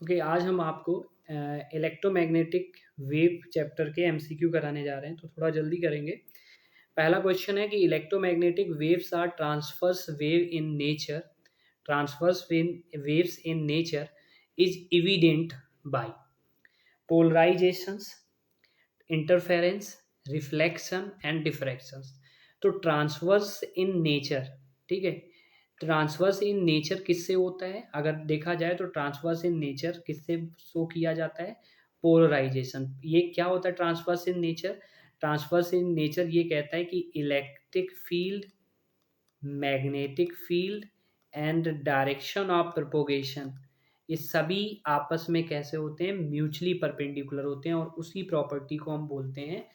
Okay, आज हम आपको इलेक्ट्रोमैग्नेटिक वेव चैप्टर के एमसीक्यू कराने जा रहे हैं, तो थोड़ा जल्दी करेंगे। पहला क्वेश्चन है कि electromagnetic waves are transverse wave in nature. Transverse waves in nature is evident by polarisations, interference, reflection and diffractions. तो ट्रांसवर्स इन नेचर, ठीक है, ट्रांसवर्स इन नेचर किससे होता है? अगर देखा जाए तो ट्रांसवर्स इन नेचर किससे शो किया जाता है? पोलराइजेशन। ये क्या होता है transverse in nature? Transverse in nature ये कहता है कि electric field, magnetic field and direction of propagation, ये सभी आपस में कैसे होते हैं? म्यूचुअली परपेंडिकुलर होते हैं, और उसी प्रॉपर्टी को हम बोलते हैं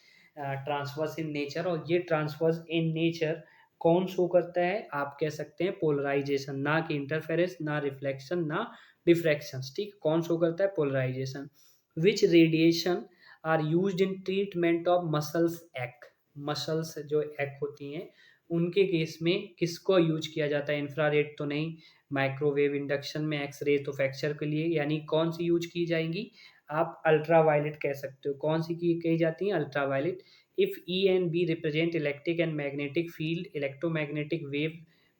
ट्रांसवर्स इन नेचर। और ये ट्रांसवर्स इन नेचर कौन शो करता है? आप कह सकते हैं पोलराइजेशन, ना कि इंटरफेरेंस, ना रिफ्लेक्शन, ना डिफ्रैक्शन। ठीक, कौन शो करता है? Polarisation. Which radiation are used in treatment of muscles एक्, मसल्स जो एक् होती हैं उनके केस में किसको यूज किया जाता है? इंफ्रारेड तो नहीं, माइक्रोवेव इंडक्शन में एक्सरे तो फ्रैक्चर के लिए, यानी कौन सी यूज की जाएंगी? आप अल्ट्रावायलेट कह सकते हो। कौन सी की कही जाती है? Ultraviolet. If E and B represent electric and magnetic field, electromagnetic wave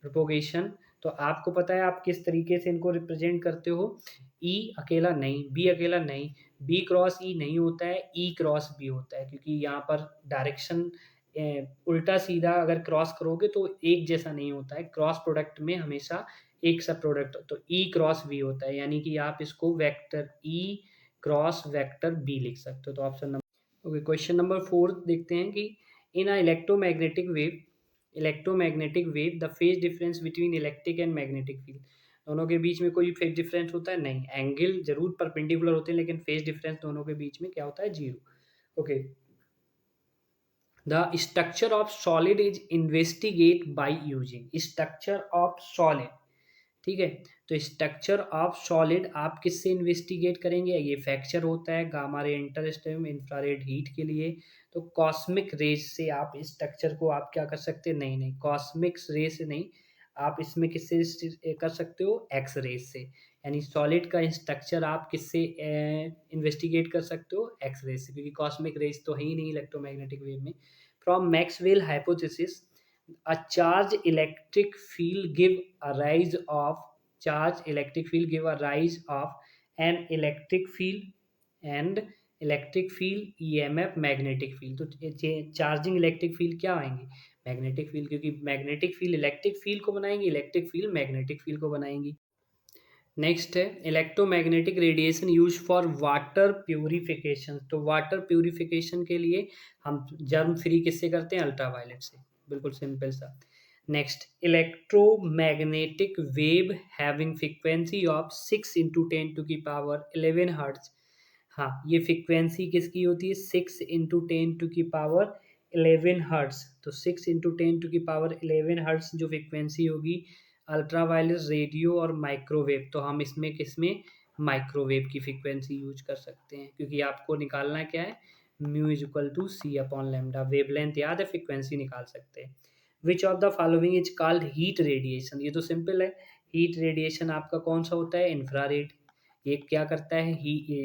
propagation, तो आपको पता है आप किस तरीके से इनको रिप्रेजेंट करते हो। ई अकेला नहीं, बी अकेला नहीं, बी क्रॉस ई नहीं होता है, ई क्रॉस बी होता है, क्योंकि यहाँ पर डायरेक्शन उल्टा सीधा अगर क्रॉस करोगे तो एक जैसा नहीं होता है। क्रॉस प्रोडक्ट में हमेशा एक सा प्रोडक्ट, तो ई क्रॉस बी होता है, यानी कि आप इसको vector E cross vector B लिख सकते हो। तो option number, okay, question number 4 देखते हैं कि in a electromagnetic wave the phase difference between electric and magnetic field, दोनों के बीच में कोई फेज डिफरेंस होता है? नहीं। एंगल जरूर परपेंडिकुलर होते हैं, लेकिन फेज डिफरेंस दोनों के बीच में क्या होता है? Zero. Okay, the structure of solid is investigate by using structure of solid, ठीक है। तो स्ट्रक्चर ऑफ सॉलिड आप किससे इन्वेस्टिगेट करेंगे? ये फ्रैक्चर होता है गामा रे इंटरस्टेम इंफ्रारेड हीट के लिए, तो कॉस्मिक रेज से आप इस स्ट्रक्चर को आप क्या कर सकते हैं? नहीं नहीं, कॉस्मिक रे से नहीं, आप इसमें किससे कर सकते हो? एक्स रेज से। यानी सॉलिड का स्ट्रक्चर आप किससे इन्वेस्टिगेट कर सकते हो? एक्स रेज से, क्योंकि कॉस्मिक रेज तो है ही नहीं इलेक्ट्रोमैग्नेटिक वेव में। From Maxwell hypothesis a charge electric field give a rise of an electric field and electric field EMF magnetic field. तो चार्जिंग इलेक्ट्रिक फील्ड क्या आएंगे? मैग्नेटिक फील्ड, क्योंकि मैग्नेटिक फील्ड इलेक्ट्रिक फील्ड को बनाएंगी, electric field magnetic field को बनाएंगी। Next है electromagnetic radiation use for water purification. तो वाटर प्यूरिफिकेशन के लिए हम जर्म फ्री किससे करते हैं? अल्ट्रावायलेट से। बिल्कुल सिंपल सा। Next, electromagnetic wave having frequency of 6 × 10⁻11 hertz. हाँ, ये फ्रीक्वेंसी किसकी होती है? 6 × 10⁻11 हर्ट्ज। तो 6 × 10⁻11 हर्ट्ज जो फ्रीक्वेंसी होगी अल्ट्रावायलेट, रेडियो और माइक्रोवेव, तो हम इसमें किसमें? माइक्रोवेव की फ्रीक्वेंसी यूज कर सकते हैं, क्योंकि आपको निकालना क्या है? Mu is equal to C/λ। Wavelength याद है, फ्रीक्वेंसी निकाल सकते हैं। Which of the following is called heat radiation? ये तो सिंपल है। हीट रेडिएशन आपका कौन सा होता है? इंफ्रारेड। ये क्या करता है?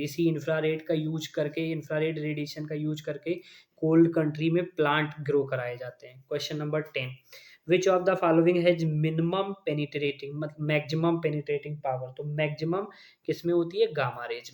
इसी इंफ्रारेड का यूज करके, इंफ्रारेड रेडिएशन का यूज करके कोल्ड कंट्री में प्लांट ग्रो कराए जाते हैं। Question number 10, which of the following has minimum penetrating, मतलब मैक्सिमम पेनिट्रेटिंग पावर? तो मैक्सिमम किस में होती है? गामा रेज में।